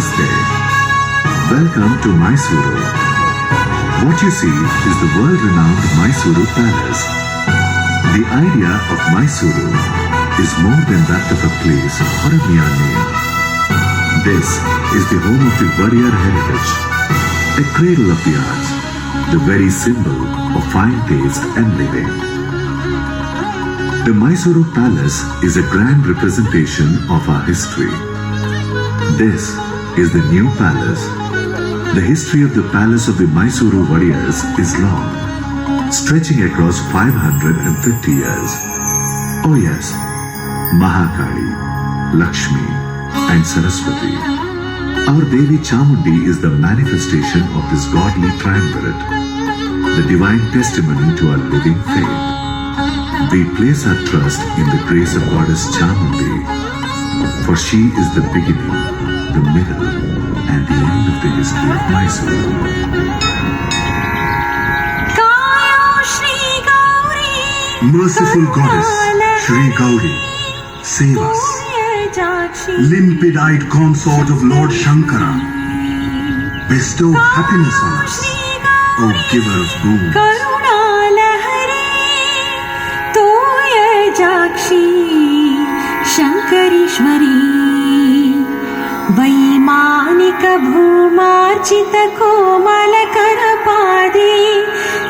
Namaste. Welcome to Mysuru. What you see is the world-renowned Mysuru Palace. The idea of Mysuru is more than that of a place or a mere name. This is the home of the warrior heritage, a cradle of the arts, the very symbol of fine taste and living. The Mysuru Palace is a grand representation of our history. This is the new palace. The history of the palace of the Mysuru warriors is long, stretching across 550 years. Oh yes, Mahakali, Lakshmi and Saraswati. Our Devi Chamundi is the manifestation of this godly triumvirate, the divine testimony to our living faith. We place our trust in the grace of Goddess Chamundi, for she is the beginning, the middle and the end of the history of Mysuru. Merciful Goddess, Shri Gauri, save us. Limpid-eyed consort of Lord Shankara, bestow happiness on us, O giver of boons. शंकरीश्वरी वैमानिक भूमार्चित कोमल कर पादे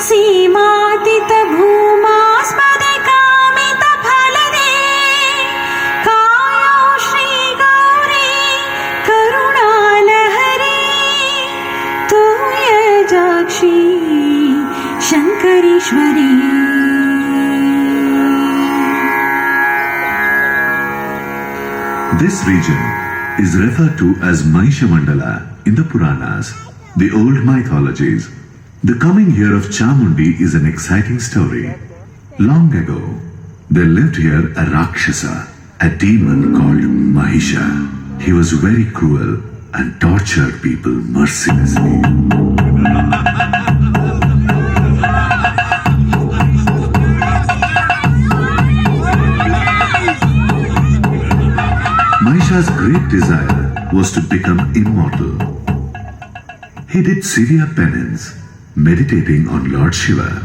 सीमातीत भूमास्पद कामित फल दे कायो श्री गौरी करुणा लहरी तोय जाक्षी शंकरीश्वरी. This region is referred to as Mahisha Mandala in the Puranas, the old mythologies. The coming here of Chamundi is an exciting story. Long ago, there lived here a Rakshasa, a demon called Mahisha. He was very cruel and tortured people mercilessly. Mahisha's great desire was to become immortal. He did severe penance, meditating on Lord Shiva.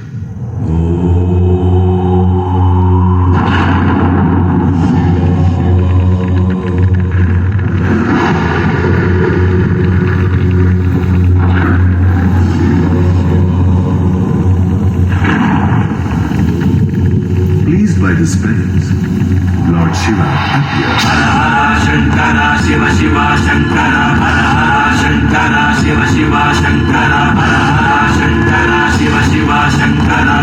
Pleased by this penance, Lord Shiva appeared. Shankara Shiva Shiva Shankara Shankara Shiva Shiva Shankara Shankara Shiva Shiva Shankara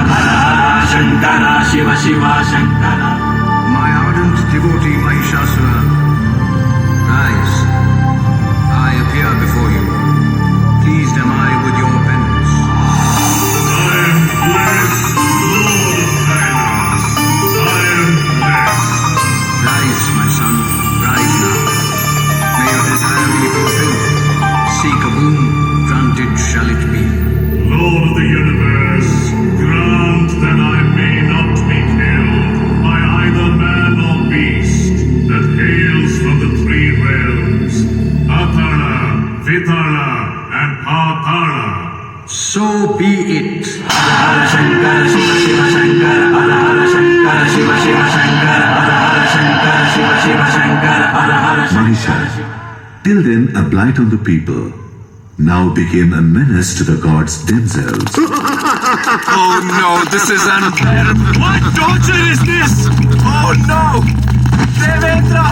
Shankara Shiva Shiva Shankara. My ardent devotee Mahishasura, rise. I appear before you. Pleased am I with your penance. I am blessed, Lord of Kailas. I am blessed. Rise, my son, rise now. May your desire be fulfilled. Seek a boon, granted shall it be. Lord of the universe, grant that I may not be killed by either man or beast that hails from the three realms, Atala, Vitala, and Patala. So be it. Shankara Shiva Shiva Shankara Shankara Shiva Shiva Shankara Shankara Shiva Shiva Shankara. Mahisha, till then a blight on the people, now became a menace to the gods themselves. Oh no, this is unbearable. What torture is this? Oh no! Devendra!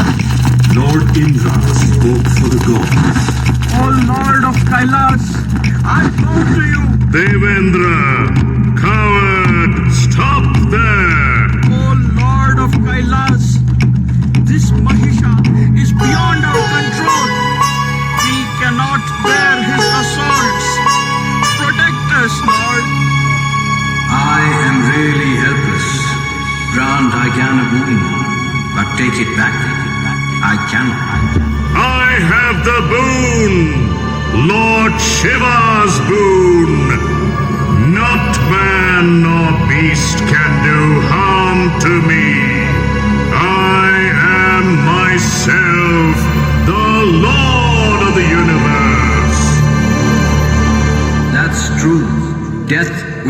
Lord Indra spoke for the gods. Oh Lord of Kailas, I bow to you. Devendra, coward, stop there! Oh Lord of Kailas, this Mahisha is beyond our control. We cannot bear his assaults. Protect us, Lord. I am really helpless. Grant I can a boon, but take it back. I cannot. I have the boon! Lord Shiva's boon! Not man nor beast can do harm to me. I am myself the Lord of the universe.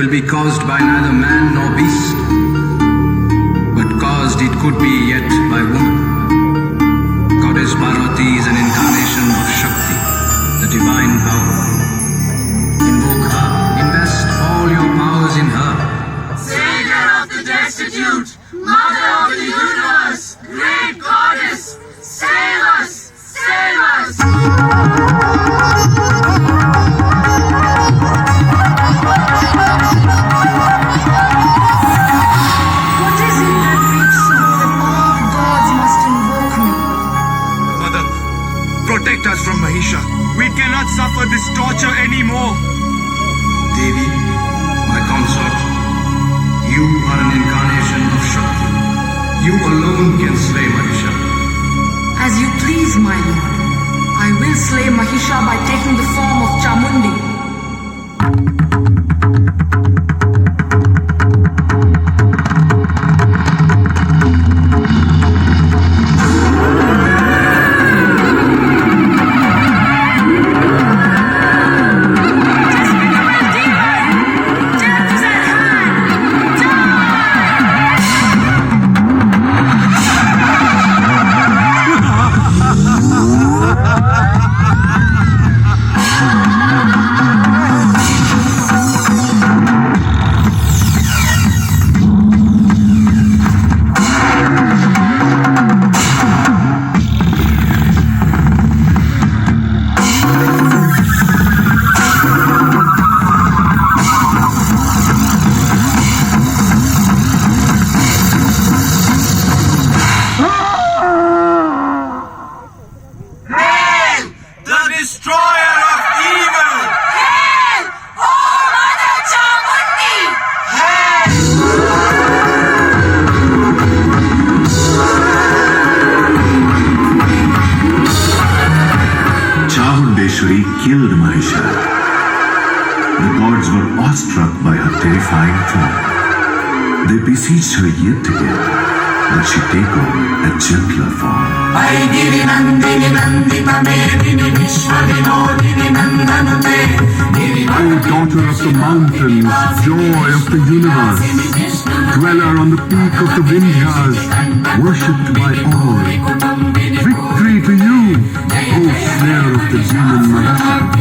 will be caused by neither man nor beast, but caused it could be yet by woman. Goddess Parvati is an incarnation of Shakti, the divine power. Invoke her, invest all your powers in her. Savior of the destitute, Mother of the universe, great goddess, save us, save us! What is it that makes you that all the gods must invoke me? Mother, protect us from Mahisha. We cannot suffer this torture anymore. Devi, my consort, you are an incarnation of Shakti. You alone can slay Mahisha. As you please, my lord. I will slay Mahisha by taking the form of Chamundi. Killed Mahisha. The gods were awestruck by her terrifying form. They beseeched her yet again that she take on a gentler form. Aigiri Nandini Nandita Medini Vishwavinodini Nandanute O daughter of the mountains, joy of the universe, dweller on the peak of the Vindhyas, worshipped by all. Victory to you, O slayer of the demon Mahisha.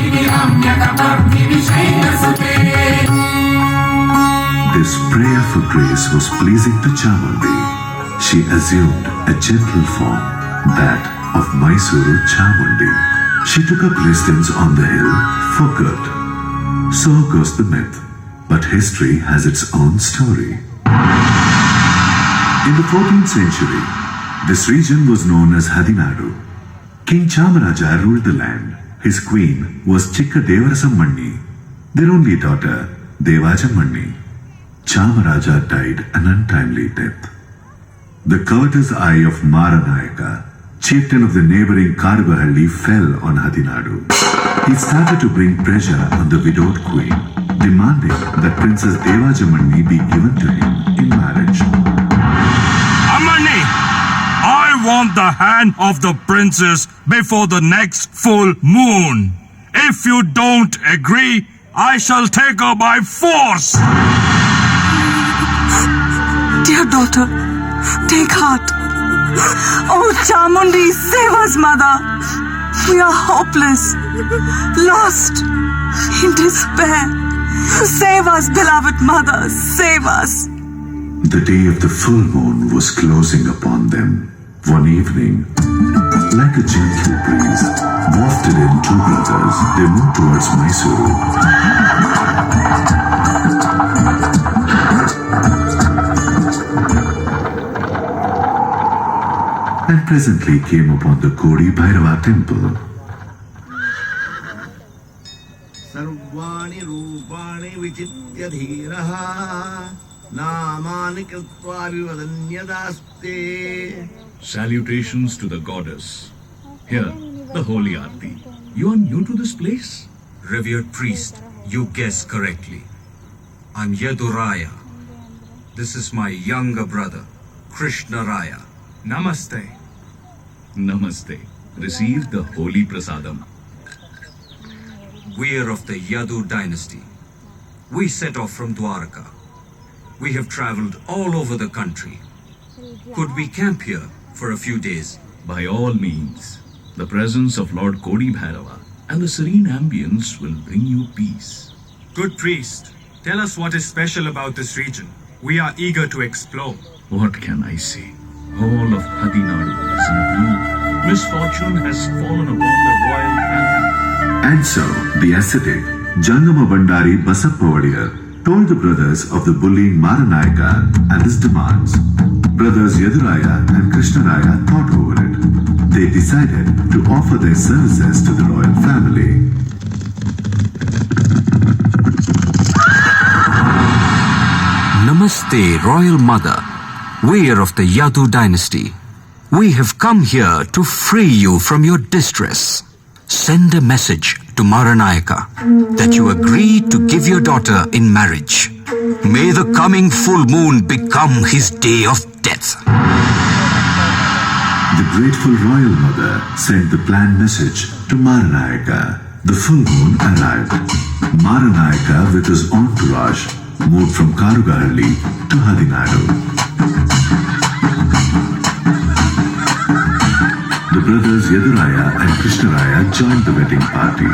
This prayer for grace was pleasing to Chamundi. She assumed a gentle form, that of Mysuru Chamundi. She took up residence on the hill for good. So goes the myth, but history has its own story. In the 14th century, this region was known as Hadinadu. King Chamaraja ruled the land. His queen was Chikka Devarasammanni, their only daughter, Devajamanni. Chamaraja died an untimely death. The covetous eye of Maranayaka, chieftain of the neighboring Karugahalli, fell on Hadinadu. He started to bring pressure on the widowed queen, demanding that Princess Devajamanni be given to him in marriage. Amani, I want the hand of the princess before the next full moon. If you don't agree, I shall take her by force. Dear daughter, take heart. Oh Chamundi, save us, mother. We are hopeless, lost, in despair. Save us, beloved mother, save us. The day of the full moon was closing upon them. One evening, like a gentle breeze, wafted in two brothers, they moved towards Mysuru. And presently came upon the Kodi Bhairava temple. Sarvani Rupani Vichitya Dhiraha Namani Krutva Vivadanyadaste. Salutations to the goddess. Here, the holy Aarti. You are new to this place? Revered priest, you guessed correctly. I'm Yaduraya. This is my younger brother, Krishna Raya. Namaste. Namaste. Receive the holy prasadam. We're of the Yadu dynasty. we set off from Dwarka. We have traveled all over the country. Could we camp here for a few days? By all means. The presence of Lord Kodi Bhairava and the serene ambience will bring you peace. Good priest, tell us what is special about this region. We are eager to explore. What can I say? All of Hadinadu is in bloom. Misfortune has fallen upon the royal family. And so, the ascetic Jangama Bandari Basappa Vadiyar told the brothers of the bullying Maranayaka and his demands. Brothers Yaduraya and Krishnaraya thought over it. They decided to offer their services to the royal family. Namaste, Royal Mother. We are of the Yadu dynasty. We have come here to free you from your distress. Send a message to Maranayaka that you agree to give your daughter in marriage. May the coming full moon become his day of death. The grateful royal mother sent the planned message to Maranayaka. The full moon arrived. Maranayaka with his entourage moved from Karugahalli to Hadinadu. The brothers Yaduraya and Krishnaraya joined the wedding party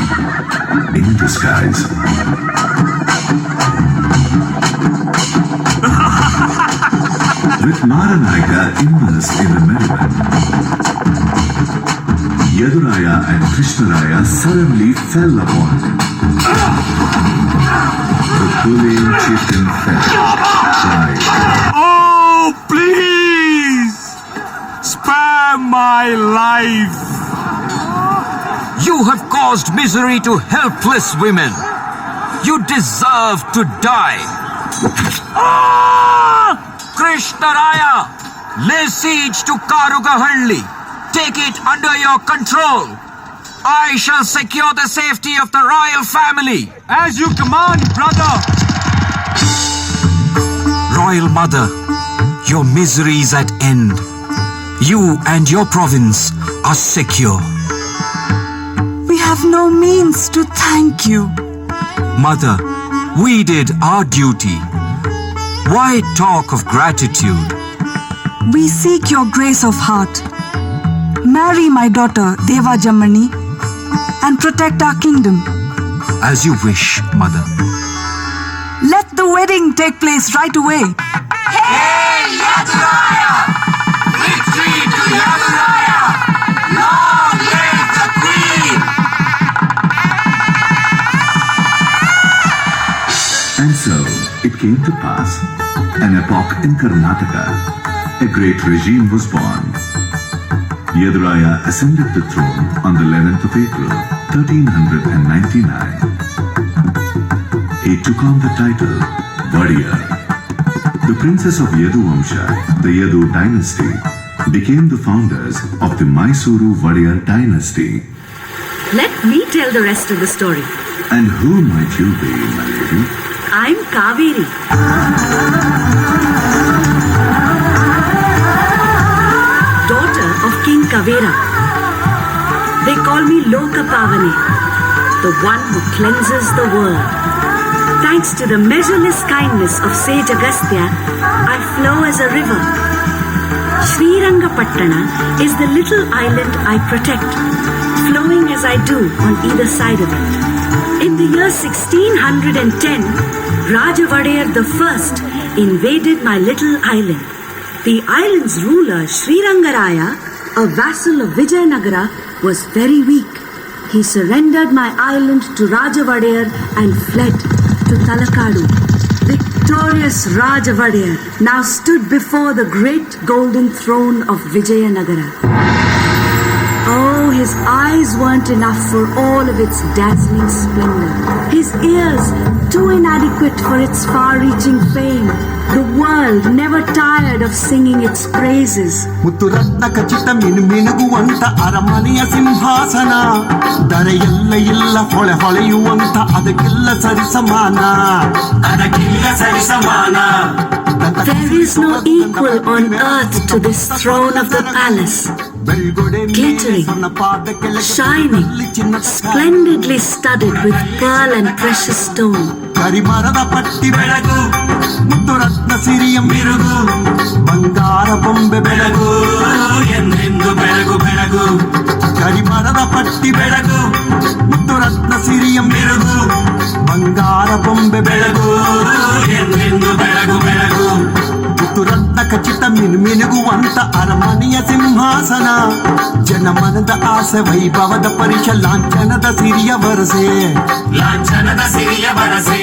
in disguise. With Maranayaka immersed in the merriment, Yaduraya and Krishnaraya suddenly fell upon him. The bullying chieftain fell, died. Oh, please! Spare my life! You have caused misery to helpless women. You deserve to die. Krishnaraya, lay siege to Karugahalli. Take it under your control. I shall secure the safety of the royal family. As you command, brother! Royal Mother, your misery is at end. You and your province are secure. We have no means to thank you. Mother, we did our duty. Why talk of gratitude? We seek your grace of heart. Marry my daughter, Deva Jamani, and protect our kingdom. As you wish, Mother. Let the wedding take place right away. Hey, Yaduraya! Victory to Yaduraya! Long live the Queen! And so, it came to pass, an epoch in Karnataka, a great regime was born. Yaduraya ascended the throne on the 11th of April, 1399. He took on the title Vadiyar. The princes of Yadu Vamsha, the Yadu dynasty, became the founders of the Mysuru Vadiyar dynasty. Let me tell the rest of the story. And who might you be, my lady? I'm Kaveri. Daughter of King Kavera. They call me Lokapavani, the one who cleanses the world. Thanks to the measureless kindness of sage Agastya, I flow as a river. Srirangapattana is the little island I protect, flowing as I do on either side of it. In the year 1610, Rajavadiyar I invaded my little island. The island's ruler, Srirangaraya, a vassal of Vijayanagara, was very weak. He surrendered my island to Rajavadiyar and fled to Talakadu. Victorious Rajavadiyar now stood before the great golden throne of Vijayanagara. Oh, his eyes weren't enough for all of its dazzling splendor. His ears, too inadequate for its far-reaching fame. The world never tired of singing its praises. ಮುತ್ತುರತ್ನ ಖಚಿತ ಮಿನುಗುವಂತ ಅರಮನೆಯ ಸಿಂಹಾಸನ ಧರೆಯೆಲ್ಲ ಇಲ್ಲ ಹೊಳೆಯುವಂತ ಅದಕ್ಕೆಲ್ಲ ಸರಿಸಮಾನ. There is no equal on earth to this throne of the palace, glittering, shining, splendidly studded with pearl and precious stone. ಕರಿಮರದ ಪಟ್ಟಿ ಬೆಳಗು, ಮುತ್ತು ರತ್ನ ಸಿರಿಯ ಮಿರುಗು, ಬಂಗಾರ ಬೊಂಬೆ ಬೆಳಗು ಎಂದೆಂದು ಬೆಳಗು ಬೆಳಗು. ಕರಿಮರದ ಪಟ್ಟಿ ಬೆಳಗು, ಮುತ್ತು ರತ್ನ ಸಿರಿಯ ಮಿರುಗು, ಬಂಗಾರ ಬೊಂಬೆ ಬೆಳಗು ಎಂದೆಂದು ಬೆಳಗು ಬೆಳಗು. ಮುತ್ತು ರತ್ನ ಖಚಿತ ಮಿನುಗುವಂತ ಅರಮನೆಯ ಸಿಂಹಾಸನ, ಜನಮನದ ಆಸೆ ವೈಭವದ ಪರಿಷ ಲಾಂಛನದ ಸಿರಿಯ ವರಸೆ, ಲಾಂಛನದ ಸಿರಿಯ ವರಸೆ.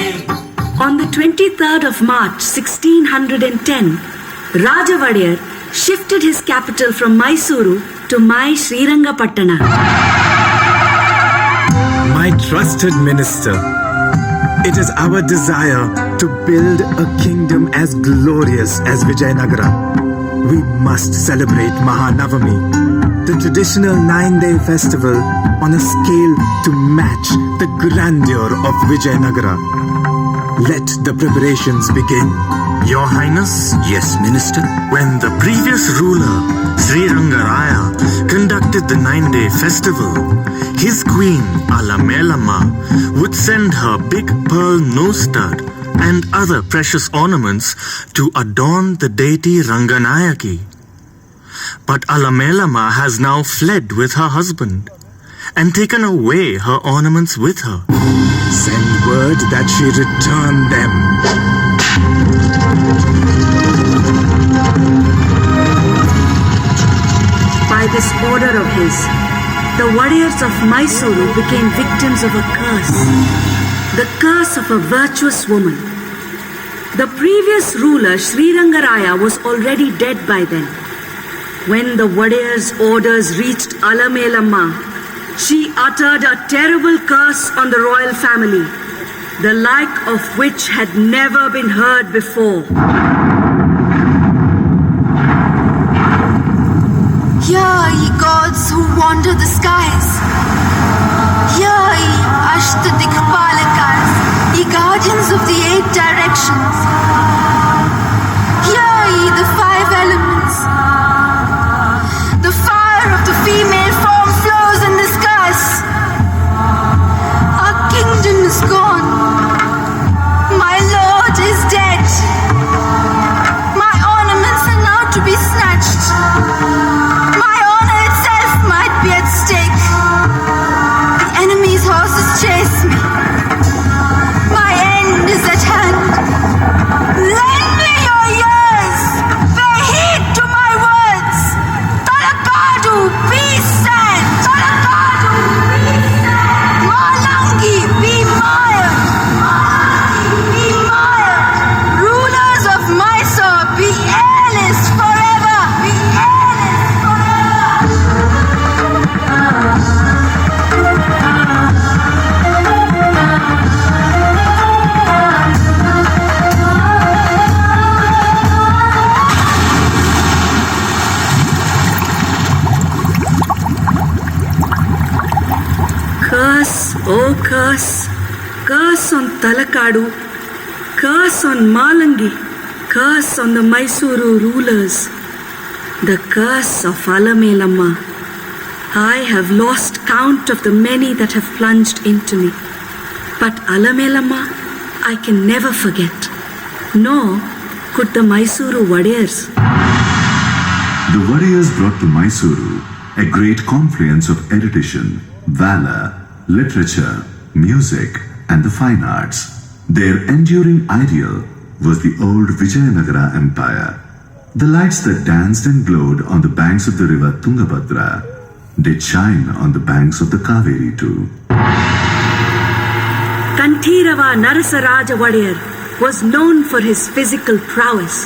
On the 23rd of March 1610, Raja Wadiyar shifted his capital from Mysuru to Mai Srirangapatana. My trusted minister, it is our desire to build a kingdom as glorious as Vijayanagara. We must celebrate Mahanavami, the traditional 9-day festival, on a scale to match the grandeur of Vijayanagara. Let the preparations begin. Your Highness? Yes, Minister? When the previous ruler, Sri Rangaraya, conducted the 9-day festival, his queen, Alamelamma, would send her big pearl nose stud and other precious ornaments to adorn the deity Ranganayaki. But Alamelamma has now fled with her husband and taken away her ornaments with her. Send word that she return them. By this order of his, the Wadiyars of Mysuru became victims of a curse, the curse of a virtuous woman. The previous ruler, Srirangaraya, was already dead by then. When the Wadiyars' orders reached Alamelamma, she uttered a terrible curse on the royal family, the like of which had never been heard before. Hear, ye gods who wander the skies. Hear, ye Ashtadikpalakas, ye guardians of the 8 directions. Hear, ye the 5 elements. The fire of the female form flows in disgust. Our kingdom is gone. My lord is dead. My ornaments are now to be snatched. My honor itself might be at stake. The enemy's horses chase me. My end is at hand. Lend me your ears. Pay heed to my words. Talakadu, be sad. Talakadu, be sad. Malangi, be mired. Malangi, be mired. Rulers of Mysore, be airless forever. Be airless Curse, oh curse, curse on Talakadu, curse on Malangi, curse on the Mysuru rulers, the curse of Alamelamma. I have lost count of the many that have plunged into me, but Alamelamma I can never forget, nor could the Mysuru Wadiyars. The Wadiyars brought to Mysuru a great confluence of erudition, valor, literature, music, and the fine arts. Their enduring ideal was the old Vijayanagara Empire. The lights that danced and glowed on the banks of the river Tungabhadra did shine on the banks of the Kaveri too. Kanthirava Narasaraja Wadiyar was known for his physical prowess.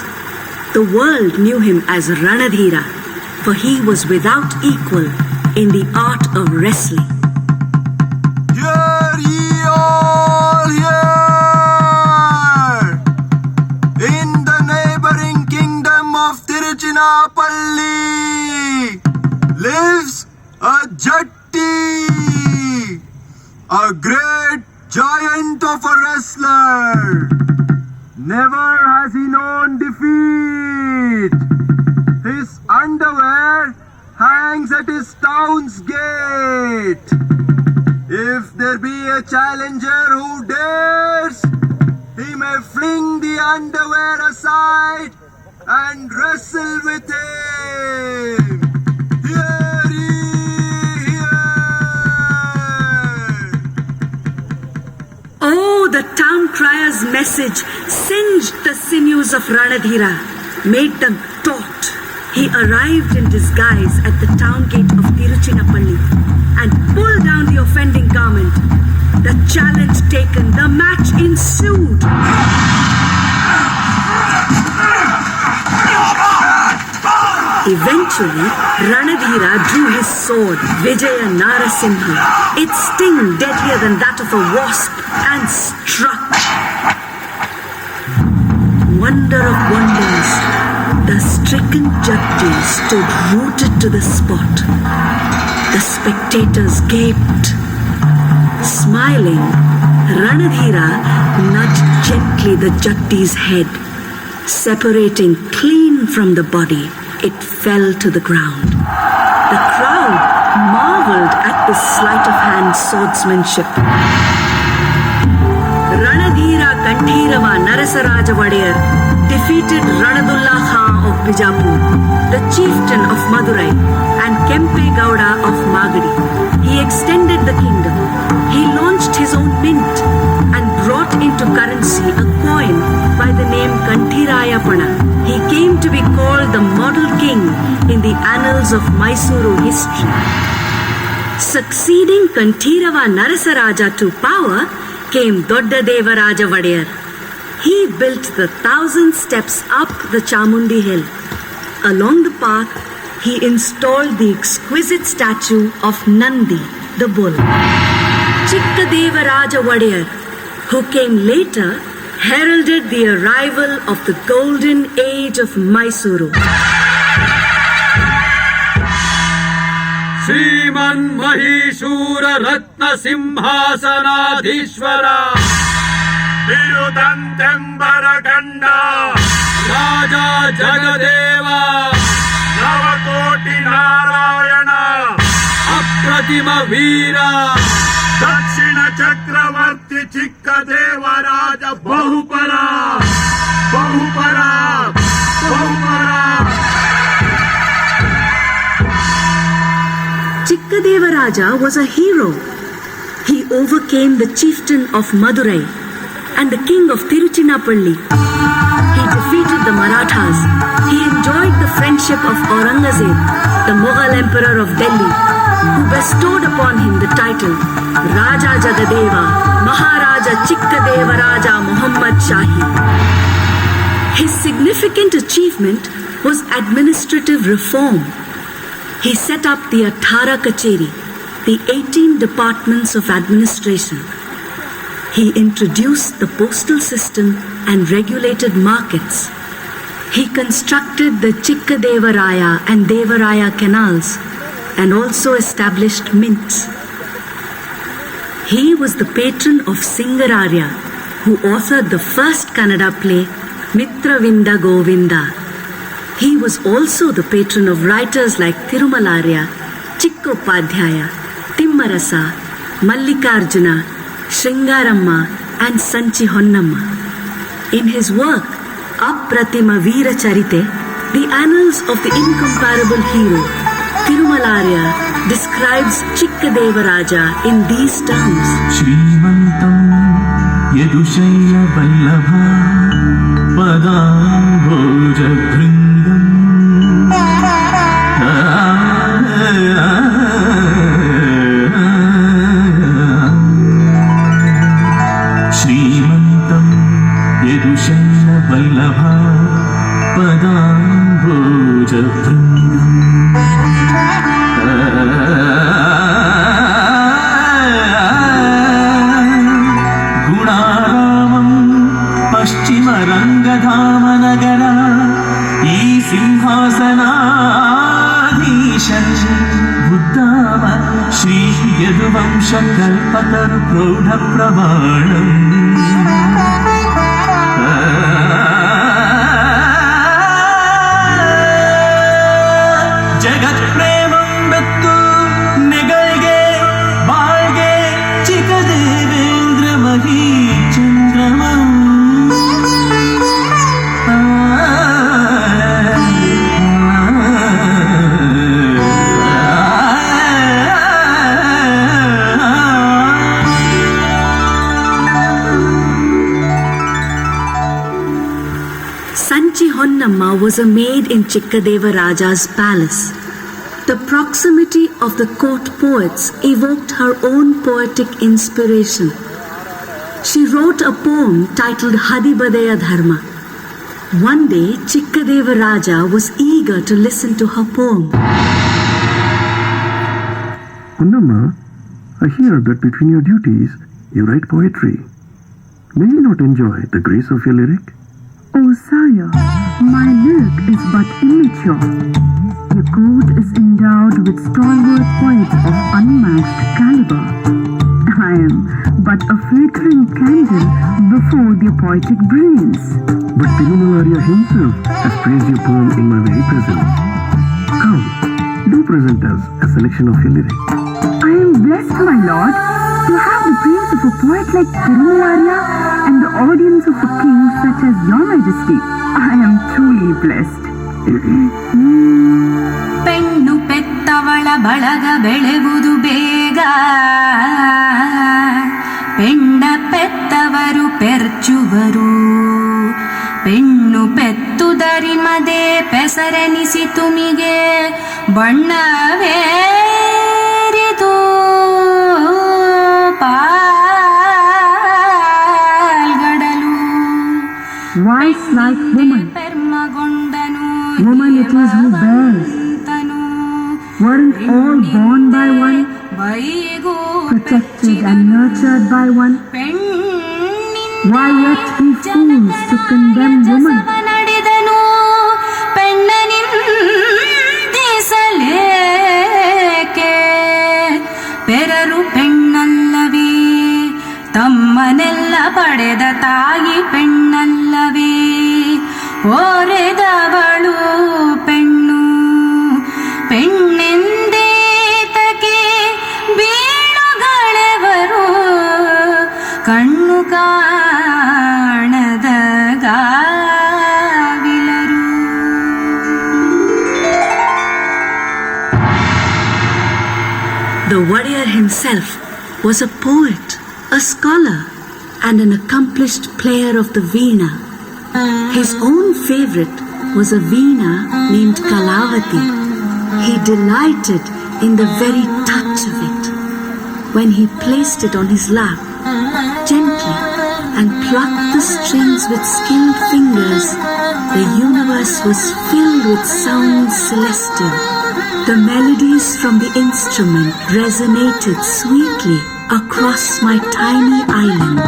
The world knew him as Ranadhira, for he was without equal in the art of wrestling. Hear ye all, hear! In the neighboring kingdom of Tiruchinappalli lives a Jatti. a great giant of a wrestler. Never has he known defeat. His underwear hangs at his town's gate. If there be a challenger who dares, he may fling the underwear aside and wrestle with him. Hear ye, hear. Oh, the town crier's message singed the sinews of Ranadhira, made them taut. He arrived in disguise at the town gate of Tiruchinappalli and pulled down the offending garment. The challenge taken, the match ensued. Eventually, Ranadhira drew his sword, Vijaya Narasimha, its sting deadlier than that of a wasp, and struck. Wonder of wonders, the stricken Jatti stood rooted to the spot. The spectators gaped. Smiling, Ranadhira nudged gently the Jatti's head. Separating clean from the body, it fell to the ground. The crowd marveled at this sleight of hand swordsmanship. Ranadhira Kanthirava Narasaraja Vadiyar defeated Ranadullah Khan of Bijapur, the chieftain of Madurai, and Kempe Gowda of Magadi. He extended the kingdom. He launched his own mint and brought into currency a coin by the name Kanthirayapana. He came to be called the model king in the annals of Mysuru history. Succeeding Kanthirava Narasaraja to power came Dodda Devaraja Vadiyar. He built the 1,000 steps up the Chamundi hill. Along the path, he installed the exquisite statue of Nandi, the bull. Chikkadevaraja Vadiyar, who came later, heralded the arrival of the golden age of Mysuru. Sriman Mahishura Ratna Simhasanadhishwara Virudantembara Ganda Raja Jagadeva Navakoti Narayana Apratima Veera Dakshina Chakravarti Chikkadevaraja Bahupara Bahupara Bahupara. Chikkadevaraja was a hero. He overcame the chieftain of Madurai and the king of Tiruchinappalli. He defeated the Marathas. He enjoyed the friendship of Aurangzeb, the Mughal emperor of Delhi, who bestowed upon him the title Raja Jagadeva, Maharaja Chikkadevaraja Muhammad Shahi. His significant achievement was administrative reform. He set up the Athara Kacheri, the 18 departments of administration. He introduced the postal system and regulated markets. He constructed the Chikkadevaraya and Devaraya canals and also established mints. He was the patron of Singararya, who authored the first Kannada play, Mitravinda Govinda. He was also the patron of writers like Tirumalarya, Chikkopadhyaya, Timmarasa, Mallikarjuna, Shringaramma and Sanchi Honnamma. In his work, Apratima Veera Charite, the annals of the incomparable hero, Tirumalarya describes Chikkadevaraja in these terms. Shrimantam Yadushaila Vallabha Padambhoja Vrindam Shrimantam Yadushaila Vallabha Padambhoja Vrindam Rangadhamanagara Simhasanadhishan Buddhava Shri यदुवंशकल्पतरु प्रौढप्रमाणम् जगत्प्रेमं बेत्तु नेगल्गे बाಳ್ಗೆ ಚಿಕ್ಕದೇವೇಂದ್ರ Mahi ಚಂದ್ರಮಂ Sanchi Honnamma was a maid in Chikkadeva Raja's palace. The proximity of the court poets evoked her own poetic inspiration. She wrote a poem titled Hadibadaya Dharma. One day, Chikkadeva Raja was eager to listen to her poem. Honnamma, I hear that between your duties, you write poetry. May you not enjoy the grace of your lyric? Oh, sire, my lyric is but immature. Your court is endowed with stalwart poets of unmatched caliber. I am but a flickering candle before their poetic brains. But Tirumalarya himself has praised your poem in my very presence. Come, do present us a selection of your lyric. I am blessed, my lord, to have the praise of a poet like Tirumalarya and the audience of a king such as your majesty. I am truly blessed. ಪೆಣ್ಣು ಪೆತ್ತವಳ ಬಳಗ ಬೆಳೆವುದು ಬೇಗ, ಪೆಣ್ಣ ಪೆತ್ತವರು ಪೆರ್ಚುವರು, ಪೆಣ್ಣು ಪೆತ್ತುದರಿಮದೆ ಪೆಸರೆನಿಸಿ ತುಮಿಗೆ ಬಣ್ಣವೇರಿದು ಪಾಲ್ಗಡಲು. Wise like woman, woman it is who bears. Weren't all born by one, protected and nurtured by one? Why yet be fools to condemn woman? ಪೆರರು ಪೆಣ್ಣಲ್ಲವೇ, ತಮ್ಮನೆಲ್ಲ ಪಡೆದ ತಾಯಿ ಪೆಣ್ಣಲ್ಲವೇ, ಓರೆದವಳು ಪೆಣ್ಣು ಪೆಣ್ಣೆಂದೇತಕ್ಕೆ ಬೀಳುಗಳೆವರು, ಕಣ್ಣು ಕಾಣದ ಗಾವಿಲರು. The warrior himself was a poet, a scholar, and an accomplished player of the veena. His own favorite was a veena named Kalavati. He delighted in the very touch of it. When he placed it on his lap, gently, and plucked the strings with skilled fingers, the universe was filled with sounds celestial. The melodies from the instrument resonated sweetly across my tiny island.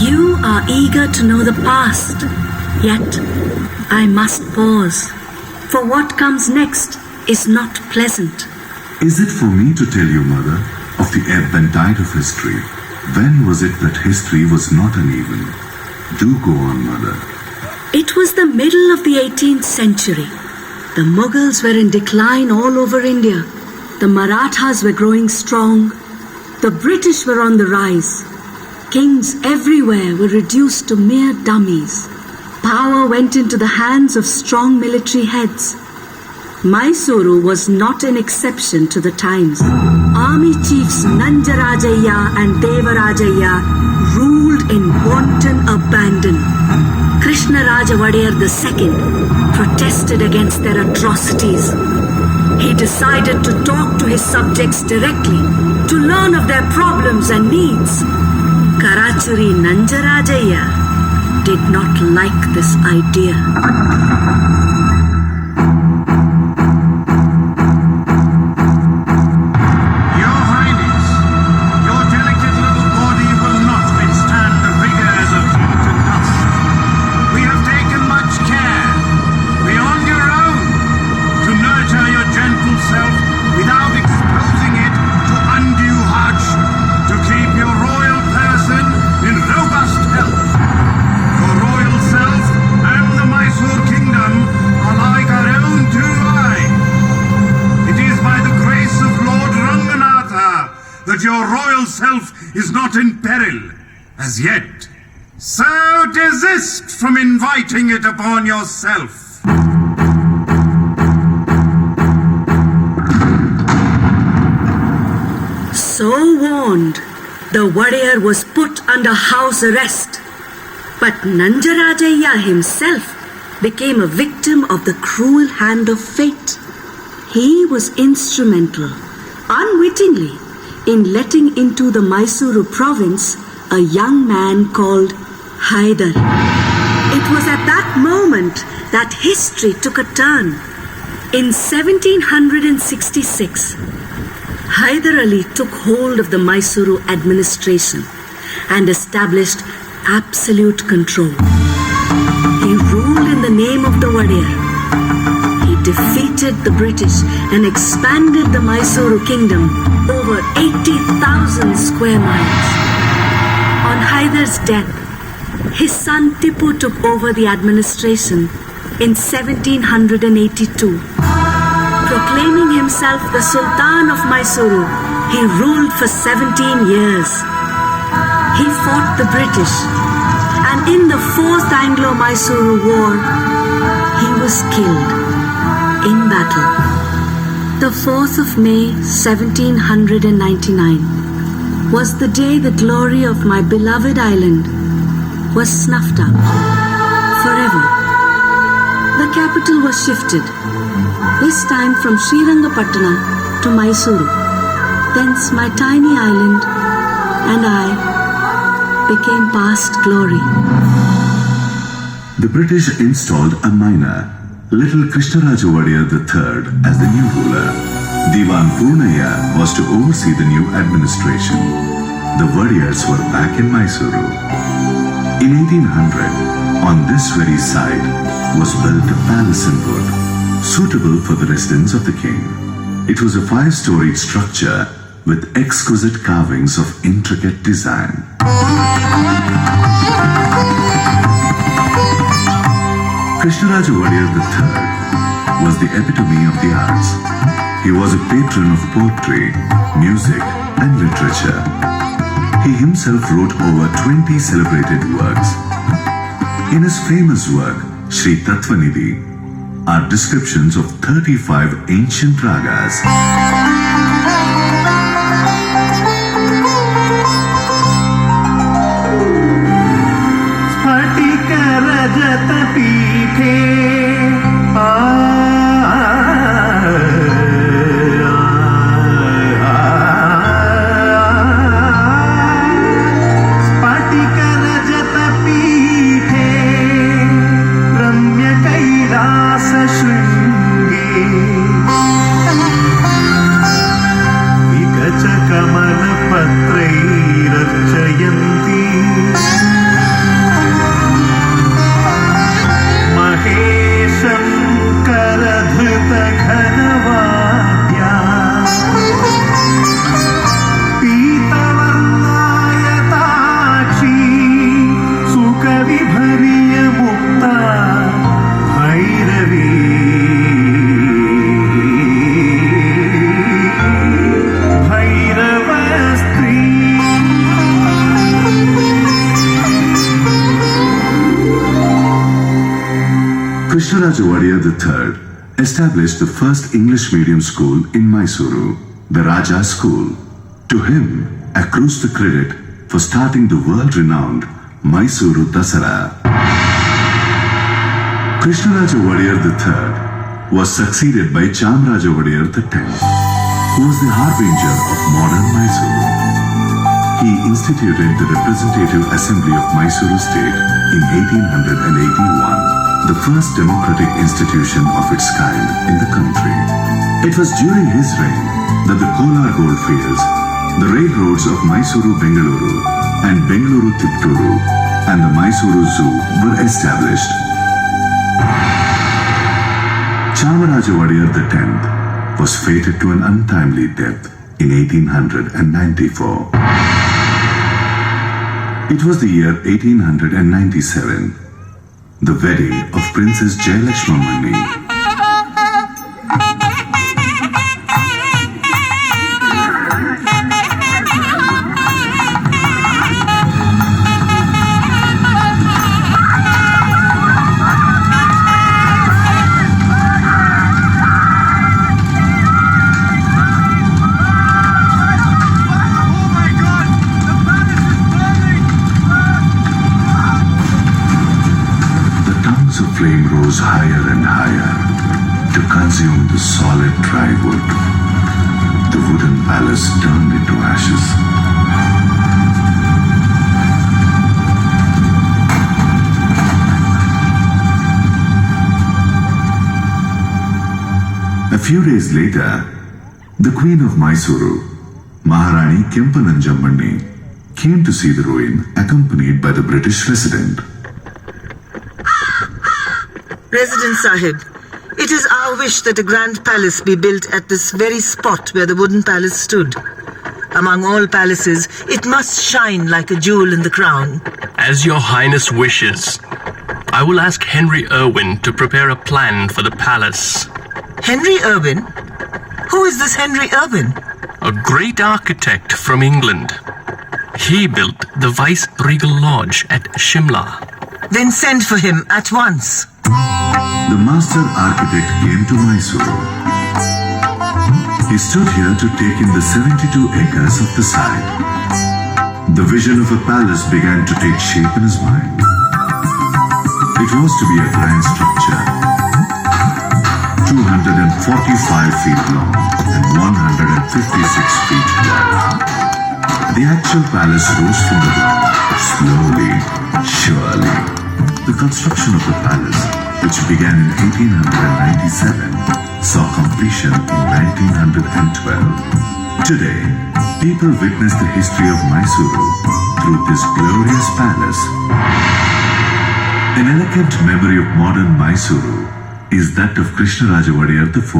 You are eager to know the past, yet I must pause, for what comes next is not pleasant. Is it for me to tell you, Mother, of the ebb and tide of history? When was it that history was not uneven? Do go on, Mother. It was the middle of the 18th century. The Mughals were in decline all over India. The Marathas were growing strong. The British were on the rise. Kings everywhere were reduced to mere dummies. Power went into the hands of strong military heads. Mysuru was not an exception to the times. Army chiefs Nanjarajaya and Devarajaya ruled in wanton abandon. Krishnaraja Wadiyar II protested against their atrocities. He decided to talk to his subjects directly to learn of their problems and needs. Karachuri Nanjarajaya did not like this idea. Your royal self is not in peril as yet. So desist from inviting it upon yourself. So warned, the Wadiyar was put under house arrest. But Nanjarajaya himself became a victim of the cruel hand of fate. He was instrumental, unwittingly, in letting into the Mysuru province a young man called Haidar. It was at that moment that history took a turn. In 1766, Haidar Ali took hold of the Mysuru administration and established absolute control. He ruled in the name of the Wadiyar. He defeated the British and expanded the Mysuru kingdom over 80,000 square miles. On Haidar's death, his son Tipu took over the administration in 1782. Proclaiming himself the Sultan of Mysuru, he ruled for 17 years. He fought the British, and in the Fourth Anglo-Mysuru War, he was killed in battle. The 4th of May, 1799, was the day the glory of my beloved island was snuffed out forever. The capital was shifted, this time from Srirangapatna to Mysuru. Thence my tiny island and I became past glory. The British installed a minor, little Krishnaraja Wadiyar III, as the new ruler. Diwan Purnaya was to oversee the new administration. The Wadiyars were back in Mysuru. In 1800, on this very site, was built a palace in wood, suitable for the residence of the king. It was a 5-storied structure with exquisite carvings of intricate design. Krishnaraja Wadiyar III was the epitome of the arts. He was a patron of poetry, music, and literature. He himself wrote over 20 celebrated works. In his famous work, Sri Tattvanidhi, are descriptions of 35 ancient ragas. Krishnaraja Wadiyar III established the first English medium school in Mysuru, the Raja School. To him accrues the credit for starting the world-renowned Mysuru Dasara. Krishnaraja Wadiyar III was succeeded by Chamraja Wadiyar X, who was the harbinger of modern Mysuru. He instituted the Representative Assembly of Mysuru State in 1881, the first democratic institution of its kind in the country. It was during his reign that the Kolar goldfields, the railroads of Mysuru-Bengaluru and Bengaluru-Tipturu, and the Mysuru Zoo were established. Chamaraja Wadiyar X was fated to an untimely death in 1894. It was the year 1897, the wedding of Princess Jayalakshmamani. Flame rose higher and higher to consume the solid dry wood. The wooden palace turned into ashes. A few days later, the Queen of Mysuru, Maharani Kempananjamani, came to see the ruin accompanied by the British resident. Resident Sahib, it is our wish that a grand palace be built at this very spot where the wooden palace stood. Among all palaces, it must shine like a jewel in the crown. As your highness wishes, I will ask Henry Irwin to prepare a plan for the palace. Henry Irwin? Who is this Henry Irwin? A great architect from England. He built the Vice-Regal Lodge at Shimla. Then send for him at once. The master architect came to Mysuru. He stood here to take in the 72 acres of the site. The vision of a palace began to take shape in his mind. It was to be a grand structure, 245 feet long and 156 feet wide. The actual palace rose from the ground, slowly, surely. The construction of the palace, which began in 1897, saw completion in 1912. Today, people witness the history of Mysuru through this glorious palace. An elegant memory of modern Mysuru is that of Krishnaraja Wadiyar IV.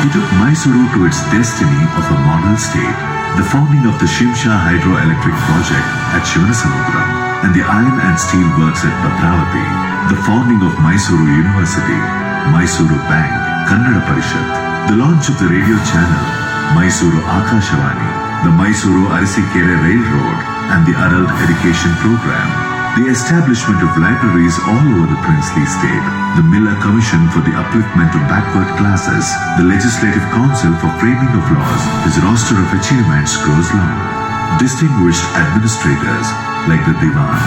He took Mysuru to its destiny of a model state, the founding of the Shimsha hydroelectric project at Shivanasamudram, and the iron and steel works at Bhadravati, the founding of Mysuru University, Mysuru Bank, Kannada Parishad, the launch of the radio channel, Mysuru Akashavani, the Mysuru Arisikere Railroad, and the adult education program, the establishment of libraries all over the princely state, the Miller Commission for the upliftment of backward classes, the Legislative Council for framing of laws. His roster of achievements goes long. Distinguished administrators like the Divans,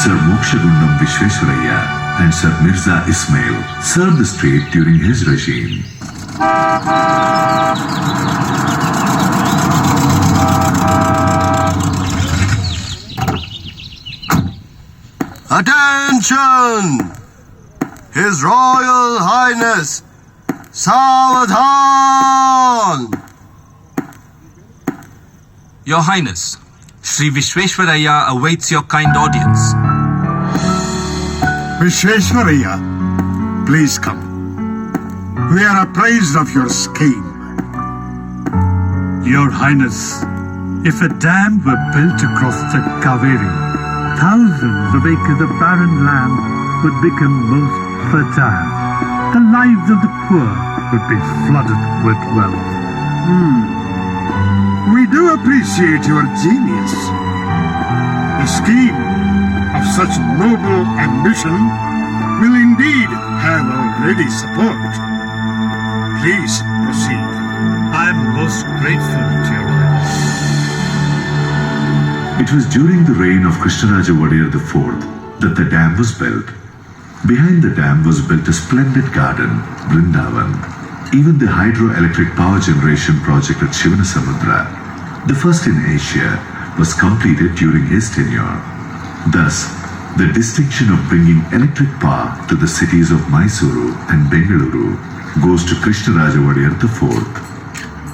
Sir Mokshagundam Vishveshwaraya and Sir Mirza Ismail served the state during his regime. Attention! His Royal Highness, Savadhan! Your Highness, Sri Vishveshwaraya awaits your kind audience. Vishveshwaraya, please come. We are apprised of your scheme. Your Highness, if a dam were built across the Kaveri, thousands of acres of barren land would become most fertile. The lives of the poor would be flooded with wealth. We do appreciate your genius. The scheme of such noble ambition will indeed have our ready support. Please proceed. I am most grateful to your Highness. It was during the reign of Krishnaraja Wadiyar IV that the dam was built. Behind the dam was built a splendid garden, Vrindavan. Even the hydroelectric power generation project at Shivanasamudra, the first in Asia, was completed during his tenure. Thus, the distinction of bringing electric power to the cities of Mysuru and Bengaluru goes to Krishnaraja Wadiyar IV.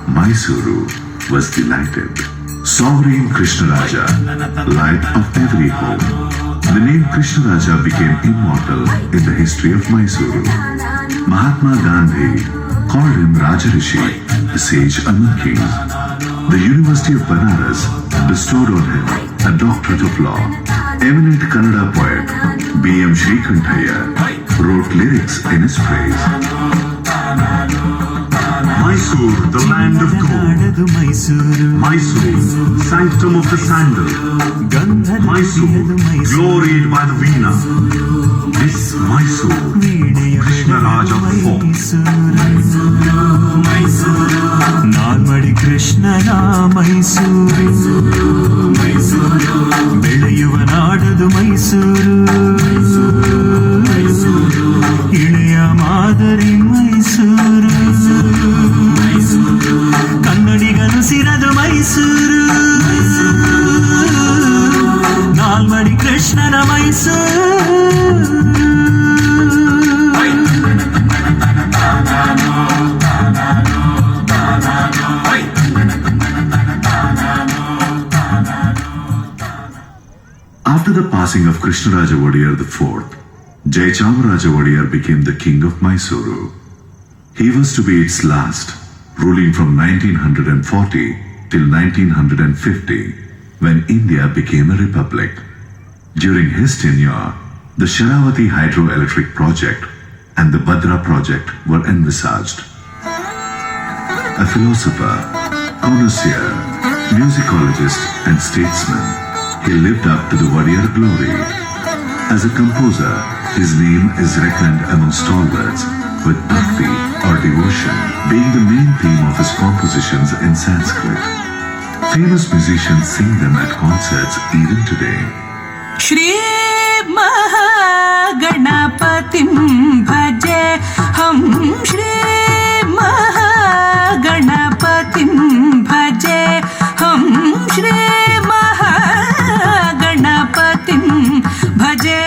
Mysuru was delighted. Sovereign Krishnaraja, light of every home. The name Krishnaraja became immortal in the history of Mysuru. Mahatma Gandhi called him Rajarishi, the sage among kings. The University of Banaras bestowed on him a doctorate of law. Eminent Kannada poet B.M. Srikanthaiah wrote lyrics in his praise. Mysore, the land of gold. Mysore, sanctum of the sandal. Mysore, gloried by the veena. This Mysore, Krishnaraja IV. Nalmadi ಕೃಷ್ಣನ ಮೈಸೂರು ಬೆಳೆಯುವ ನಾಡದು ಮೈಸೂರು ಇಳೆಯ ಮಾದರಿ ಮೈಸೂರು ಕನ್ನಡಿಗನು ಸಿರದು ಮೈಸೂರು ನಾಲ್ಮಡಿ ಕೃಷ್ಣನ Mysuru After the passing of Krishnaraja Wadiyar IV, Jayachamaraja Wadiyar became the king of Mysuru. He was to be its last, ruling from 1940 till 1950, when India became a republic. During his tenure, the Sharavati hydroelectric project and the Bhadra project were envisaged. A philosopher, connoisseur, musicologist and statesman, he lived up to the Wadiyar glory. As a composer, his name is reckoned among stalwarts, with bhakti or devotion being the main theme of his compositions in Sanskrit. Famous musicians sing them at concerts even today. Shri Mahaganapatim bhaje hum Shri Mahaganapatim bhaje hum Shri Mahaganapatim bhaje.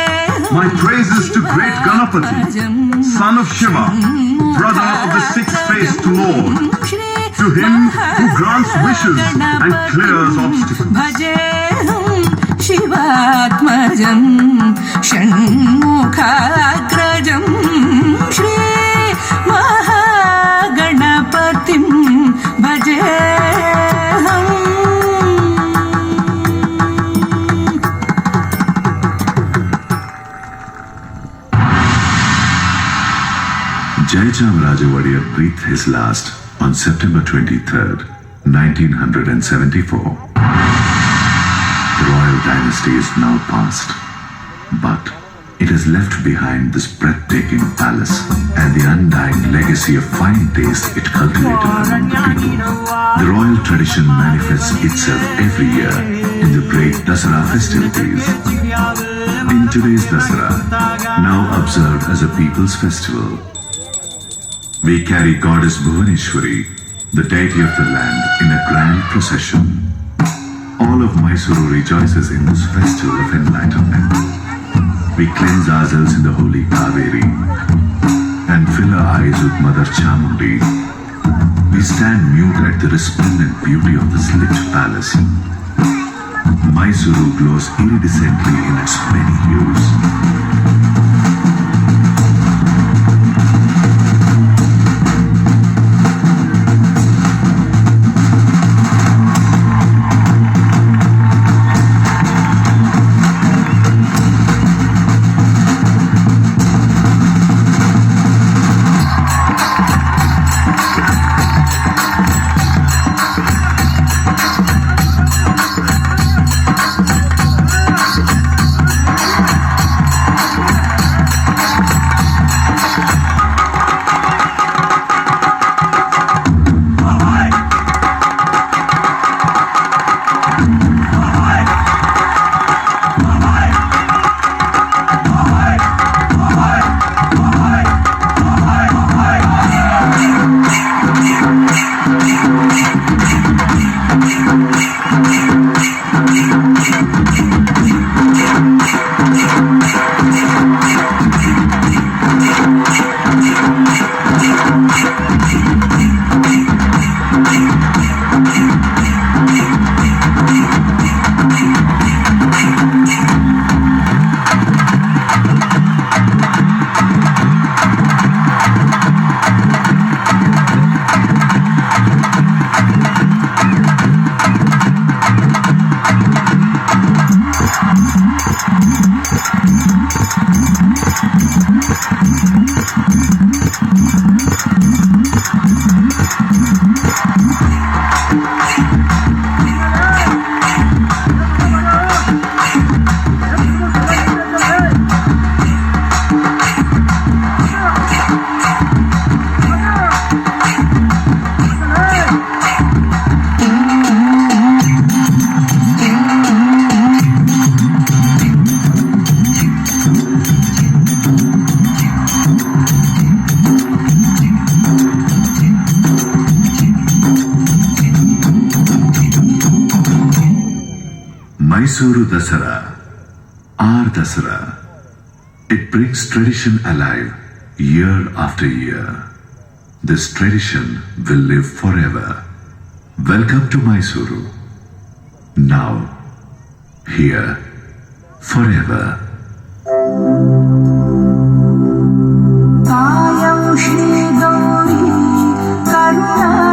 My praises to great Ganapati, son of Shiva, brother of the six-faced Lord. To him who grants wishes and clears obstacles. Shivatmajam Shanmukhagrajam Shri Mahaganapatim bhajeham. Jayachamaraja Wadiyar breathed his last on September 23rd, 1974. The royal dynasty is now past, but it has left behind this breathtaking palace and the undying legacy of fine taste it cultivated among the people. The royal tradition manifests itself every year in the great Dasara festivities. In today's Dasara, now observed as a people's festival, we carry goddess Bhuvaneshwari, the deity of the land, in a grand procession. All of Mysuru rejoices in this festival of enlightenment. We cleanse ourselves in the holy Kaveri and fill our eyes with Mother Chamundi. We stand mute at the resplendent beauty of this lit palace. Mysuru glows iridescently in its many hues. Mysuru Dasara, our Dasara. It brings tradition alive year after year. This tradition will live forever. Welcome to Mysuru. Now, here, forever. Kayam Shri Gauri Karuna